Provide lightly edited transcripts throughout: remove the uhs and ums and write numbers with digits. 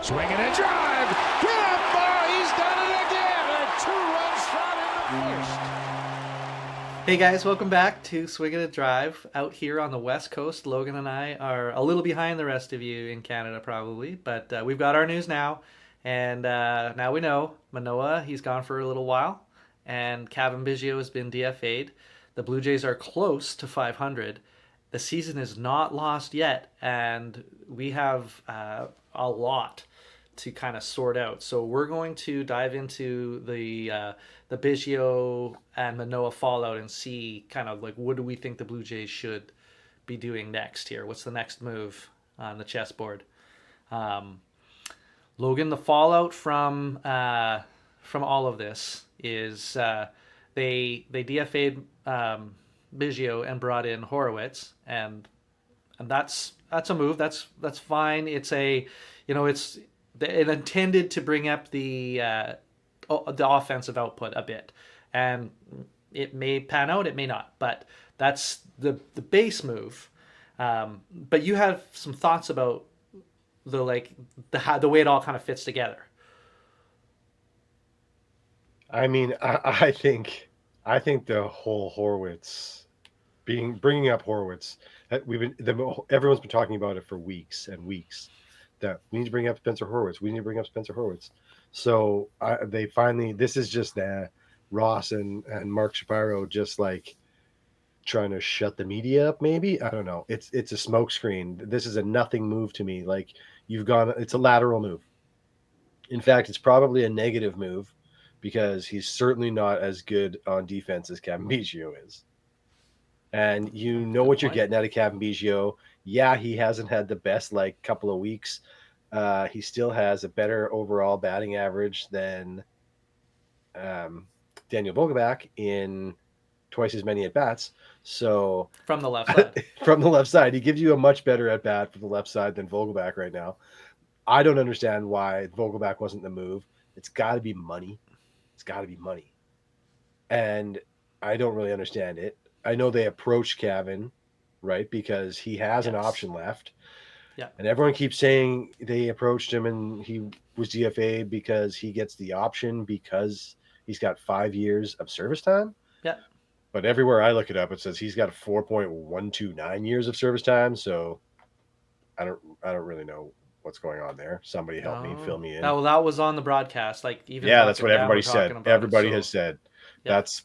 Swinging a drive. Get up, Bar. He's done it again. A two-run shot in the first. Hey guys, welcome back to Swing and a Drive out here on the West Coast. Logan and I are a little behind the rest of you in Canada probably, but we've got our news now, and now we know Manoah, he's gone for a little while, and Cavan Biggio has been DFA'd. The Blue Jays are close to 500. The season is not lost yet, and we have a lot to kind of sort out. So we're going to dive into the Biggio and Manoah fallout and see kind of like what do we think the Blue Jays should be doing next here. What's the next move on the chessboard? Logan, the fallout from all of this is they DFA'd Biggio and brought in Horwitz, and that's a move. That's fine. It's it's intended to bring up the offensive output a bit, and it may pan out, it may not, but that's the base move. But you have some thoughts about the way it all kind of fits together. I mean, I think the whole Horwitz bringing up Horwitz, everyone's been talking about it for weeks and weeks. That we need to bring up Spencer Horwitz. We need to bring up Spencer Horwitz. So they finally, this is just Ross and Mark Shapiro just like trying to shut the media up. Maybe, I don't know. It's a smokescreen. This is a nothing move to me. Like it's a lateral move. In fact, it's probably a negative move because he's certainly not as good on defense as Cavan Biggio is. And you know what you're getting out of Cavan Biggio. Yeah, he hasn't had the best couple of weeks. He still has a better overall batting average than Daniel Vogelbach in twice as many at bats. So From the left side. From the left side, he gives you a much better at bat from the left side than Vogelbach right now. I don't understand why Vogelbach wasn't the move. It's got to be money. It's got to be money. And I don't really understand it. I know they approached Cavan, right? Because he has an option left. Yeah. And everyone keeps saying they approached him and he was DFA'd because he gets the option because he's got 5 years of service time. Yeah. But everywhere I look it up, it says he's got 4.129 years of service time. So I don't really know what's going on there. Somebody help me, fill me in. Well, that was on the broadcast. That's what everybody said. Everybody has said. Yeah. That's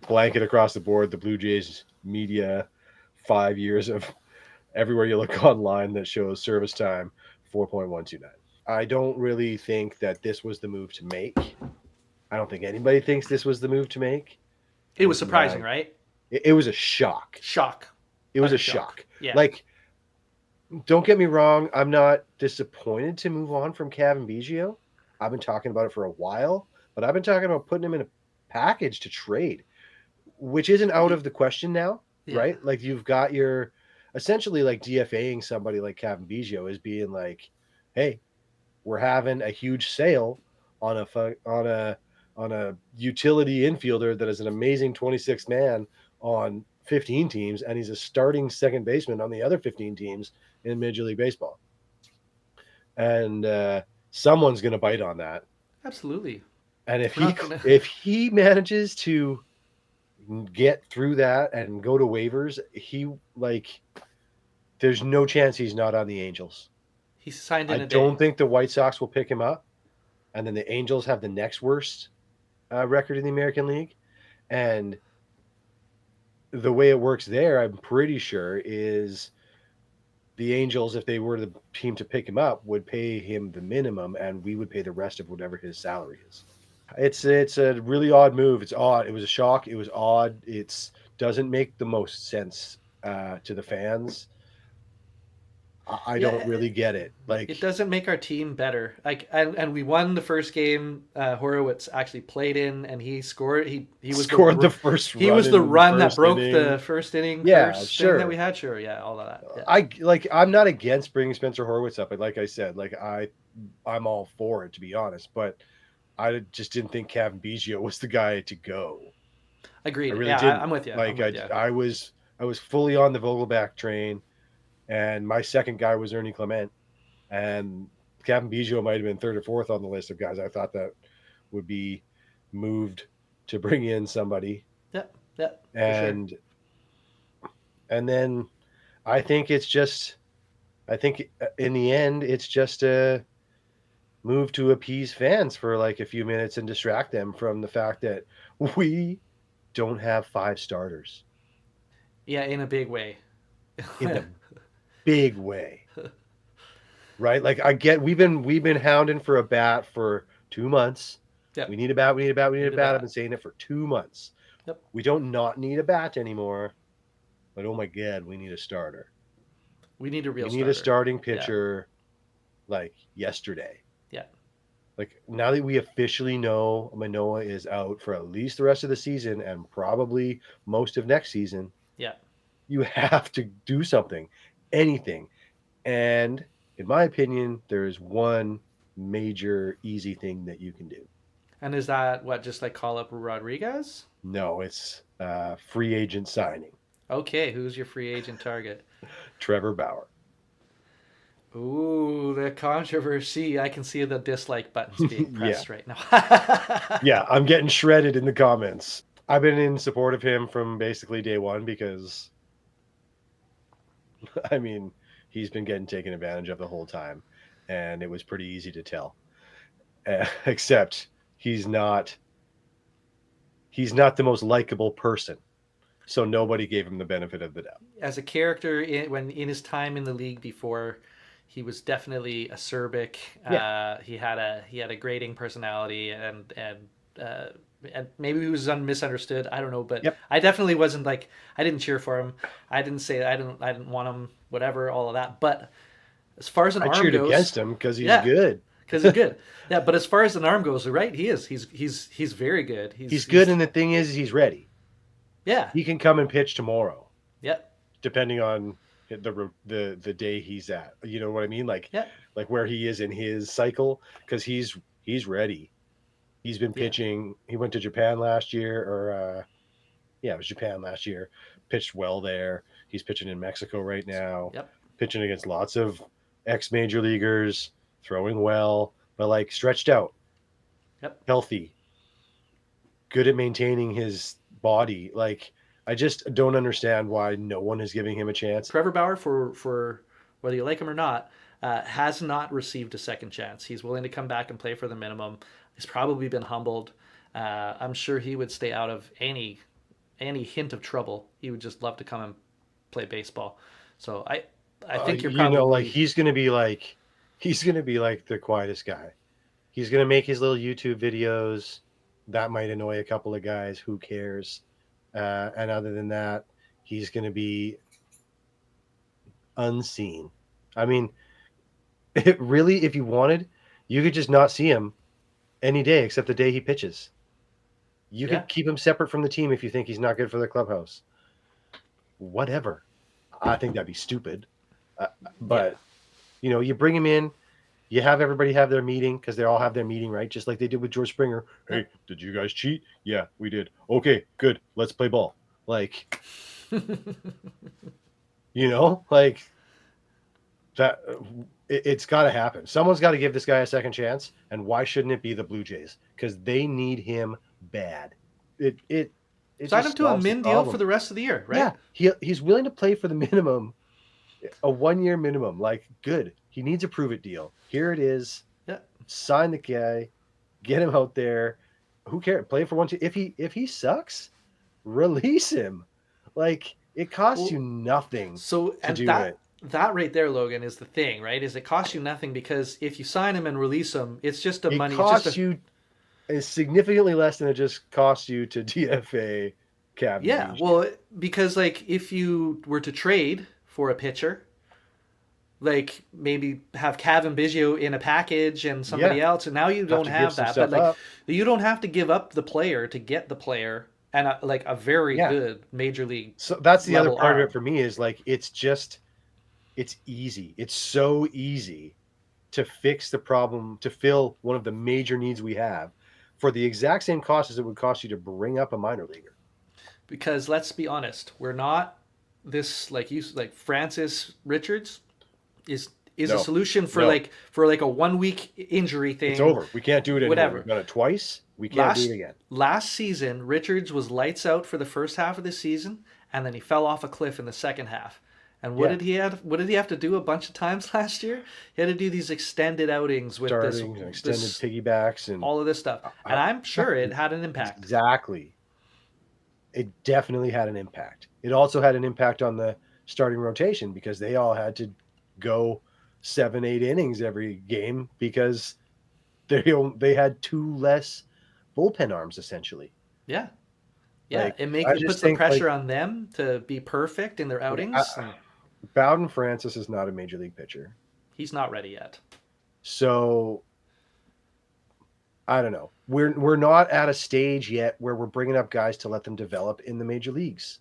blanket across the board. The Blue Jays media, 5 years of everywhere you look online that shows service time, 4.129. I don't really think that this was the move to make. I don't think anybody thinks this was the move to make. It was surprising, right? It was a shock. It was a shock. Yeah. Don't get me wrong. I'm not disappointed to move on from Cavan Biggio. I've been talking about it for a while, but I've been talking about putting him in a package to trade, which isn't out of the question now, right? Like you've got your essentially like DFAing somebody like Cavan Biggio is being like, hey, we're having a huge sale on a utility infielder that is an amazing 26 man on 15 teams, and he's a starting second baseman on the other 15 teams in Major League Baseball. And someone's going to bite on that. Absolutely. And if he manages to get through that and go to waivers, there's no chance he's not on the Angels. He's signed in I don't think the White Sox will pick him up. And then the Angels have the next worst record in the American League. And the way it works there, I'm pretty sure, is the Angels, if they were the team to pick him up, would pay him the minimum, and we would pay the rest of whatever his salary is. It's a really odd move. It's odd. It was a shock. It was odd. It doesn't make the most sense to the fans. I don't really get it. It doesn't make our team better. And we won the first game. Horowitz actually played in, and he scored. He scored the first run. He was the run that broke the first inning. Yeah, first sure. thing that we had. Sure, yeah, all of that. Yeah. I'm not against bringing Spencer Horwitz up. But like I said, I'm all for it, to be honest. But I just didn't think Cavan Biggio was the guy to go. Agreed. I really didn't. I'm with you. I was fully on the Vogelbach train, and my second guy was Ernie Clement, and Cavan Biggio might have been third or fourth on the list of guys I thought that would be moved to bring in somebody. Yeah, for sure. And then I think in the end it's just a move to appease fans for like a few minutes and distract them from the fact that we don't have 5 starters. Yeah, in a big way. In a big way. Right? Like I get we've been hounding for a bat for 2 months. Yep. We need a bat, we need a bat, we need a bat. I've been saying it for 2 months. Yep. We don't not need a bat anymore. But oh my god, we need a starter. We need a real We need starter. a starting pitcher like yesterday. Yeah. Like now that we officially know Manoah is out for at least the rest of the season and probably most of next season. Yeah. You have to do something, anything. And in my opinion, there is one major easy thing that you can do. And is that what, just like call up Rodriguez? No, it's free agent signing. Okay, who's your free agent target? Trevor Bauer. Ooh, the controversy. I can see the dislike buttons being pressed right now. Yeah, I'm getting shredded in the comments. I've been in support of him from basically day one because, I mean, he's been getting taken advantage of the whole time, and it was pretty easy to tell. Except he's not the most likable person, so nobody gave him the benefit of the doubt. As a character, in his time in the league before, he was definitely acerbic. Yeah. He had a grating personality, and maybe he was misunderstood. I don't know, but Yep. I definitely wasn't like, I didn't cheer for him. I didn't say I didn't want him. Whatever, all of that. But as far as an arm goes, I cheered against him because he's good. Because he's good. Yeah, but as far as an arm goes, right? He is. He's very good. He's good, and the thing is, he's ready. Yeah. He can come and pitch tomorrow. Yep. Depending on the day he's at. You know what I mean? Like, like where he is in his cycle, because he's ready. He's been pitching. He went to Japan last year, or it was Japan last year. Pitched well there. He's pitching in Mexico right now. Yep. Pitching against lots of ex-major leaguers, throwing well, but like stretched out. Yep. Healthy. Good at maintaining his body. Like, I just don't understand why no one is giving him a chance. Trevor Bauer, for whether you like him or not, has not received a second chance. He's willing to come back and play for the minimum. He's probably been humbled. I'm sure he would stay out of any hint of trouble. He would just love to come and play baseball. So I think you're probably, like he's gonna be like the quietest guy. He's gonna make his little YouTube videos. That might annoy a couple of guys. Who cares? And other than that, he's gonna be unseen. I mean, if you wanted, you could just not see him any day except the day he pitches. You could keep him separate from the team if you think he's not good for the clubhouse. Whatever. I think that'd be stupid. But, you bring him in, you have everybody have their meeting, because they all have their meeting, right? Just like they did with George Springer. Hey, did you guys cheat? Yeah, we did. Okay, good. Let's play ball. Like, like that. It's got to happen. Someone's got to give this guy a second chance. And why shouldn't it be the Blue Jays? Because they need him bad. It sign him to a min deal for the rest of the year, right? Yeah, he's willing to play for the minimum, a 1-year minimum. Like, good. He needs a prove it deal. Here it is. Yeah. Sign the guy, get him out there. Who cares? Play for 1 2. If he sucks, release him. Like, it costs you nothing to do it. That right there, Logan, is the thing, right? Is it costs you nothing, because if you sign him and release him, it's just a money. It costs you significantly less than it just costs you to DFA Cavan. Yeah, well, because like if you were to trade for a pitcher, like maybe have Cavan Biggio in a package and somebody else, and now you don't have that. But like you don't have to give up the player to get the player, and a very good major league. So that's the other part of it for me, is like it's easy. It's so easy to fix the problem, to fill one of the major needs we have for the exact same cost as it would cost you to bring up a minor leaguer. Because let's be honest, we're not this like Francis Richards is is No. a solution for No. like a 1 week injury thing. It's over. We can't do it anymore. Whatever. We've done it twice. We can't do it again. Last season, Richards was lights out for the first half of the season, and then he fell off a cliff in the second half. And what did he have to do a bunch of times last year? He had to do these extended outings with extended piggybacks and all of this stuff. And I'm sure it had an impact. Exactly. It definitely had an impact. It also had an impact on the starting rotation because they all had to go 7-8 innings every game because they had 2 less bullpen arms essentially. Yeah. Like, it puts the pressure on them to be perfect in their outings. Bowden Francis is not a major league pitcher. He's not ready yet. So I don't know. We're not at a stage yet where we're bringing up guys to let them develop in the major leagues.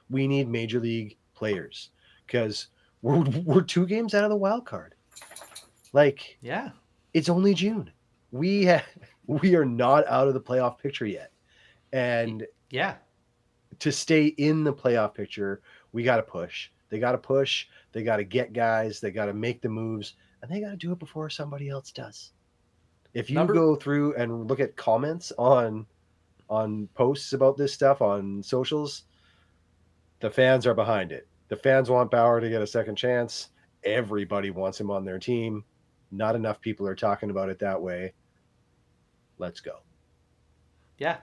We need major league players because we're 2 games out of the wild card. Like, yeah, it's only June. We are not out of the playoff picture yet, and yeah, to stay in the playoff picture, we got to push. They got to push. They got to get guys. They got to make the moves, and they got to do it before somebody else does. If you go through and look at comments on posts about this stuff on socials, the fans are behind it. The fans want Bauer to get a second chance. Everybody wants him on their team. Not enough people are talking about it that way. Let's go. Yeah.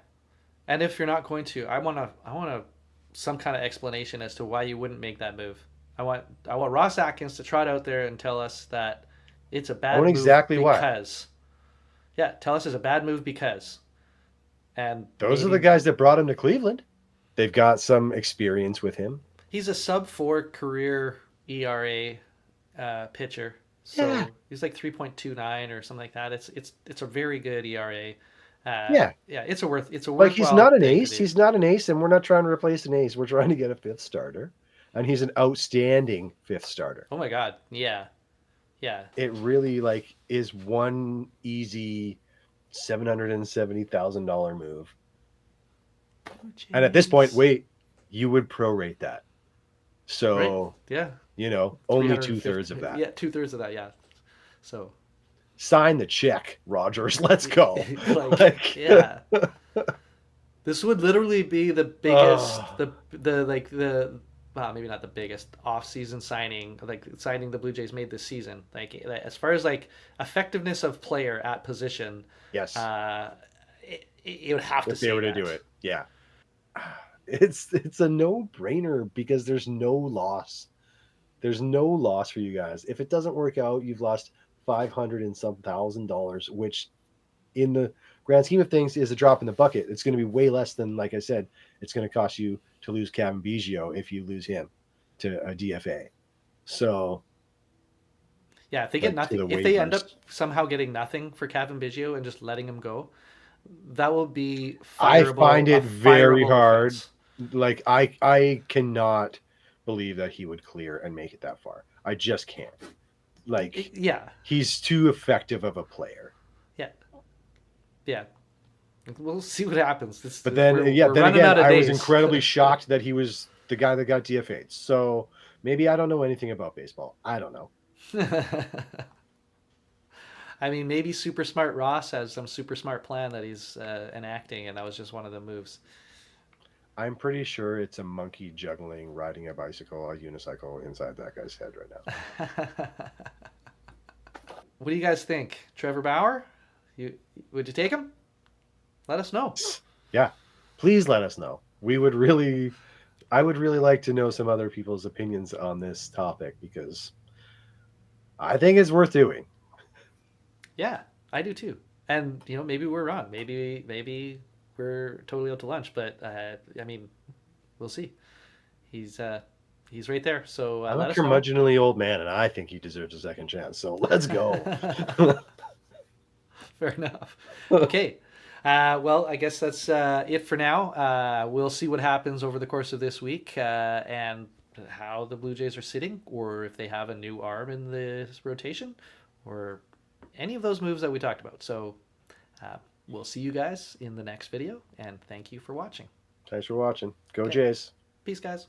And if you're not going to, I want some kind of explanation as to why you wouldn't make that move. I want Ross Atkins to trot out there and tell us that it's a bad move exactly because. Why. Yeah, tell us it's a bad move because. And those are the guys that brought him to Cleveland. They've got some experience with him. He's a sub-4 career ERA pitcher. So he's like 3.29 or something like that. It's a very good ERA. It's a worthwhile. Like, he's not an ace. He's not an ace, and we're not trying to replace an ace. We're trying to get a 5th starter, and he's an outstanding 5th starter. Oh my God, yeah. It really is one easy $770,000 move. Oh, and at this point, you would prorate that. So right. only 2/3 of that. Yeah, 2/3 of that. Yeah. So sign the check, Rogers. Let's go. Yeah. This would literally be the biggest, well, maybe not the biggest off-season signing the Blue Jays made this season. As far as effectiveness of player at position, yes, it would have to. If they were to do it, yeah. It's a no-brainer because there's no loss. There's no loss for you guys. If it doesn't work out, you've lost $500 and some $1,000, which in the grand scheme of things is a drop in the bucket. It's going to be way less than, like I said, it's going to cost you to lose Cavan Biggio if you lose him to a DFA. So yeah, if they get nothing, if they end up somehow getting nothing for Cavan Biggio and just letting him go, that will be I find it very hard. Offense. I cannot believe that he would clear and make it that far. I just can't. He's too effective of a player. Yeah. We'll see what happens. Then again, I was incredibly shocked that he was the guy that got DFA'd. So maybe I don't know anything about baseball. I don't know. I mean, maybe Super Smart Ross has some super smart plan that he's enacting, and that was just one of the moves. I'm pretty sure it's a monkey juggling, riding a bicycle, a unicycle inside that guy's head right now. What do you guys think? Trevor Bauer? Would you take him? Let us know. Yeah, please let us know. I would really like to know some other people's opinions on this topic because I think it's worth doing. Yeah, I do too. And maybe we're wrong. Maybe we're totally out to lunch. But I mean, we'll see. He's right there. So I'm a curmudgeonly old man, and I think he deserves a second chance. So let's go. Fair enough. Okay. Well, I guess that's it for now. We'll see what happens over the course of this week and how the Blue Jays are sitting, or if they have a new arm in this rotation, or any of those moves that we talked about. So we'll see you guys in the next video, and thank you for watching. Thanks for watching. Go Jays. Peace, guys.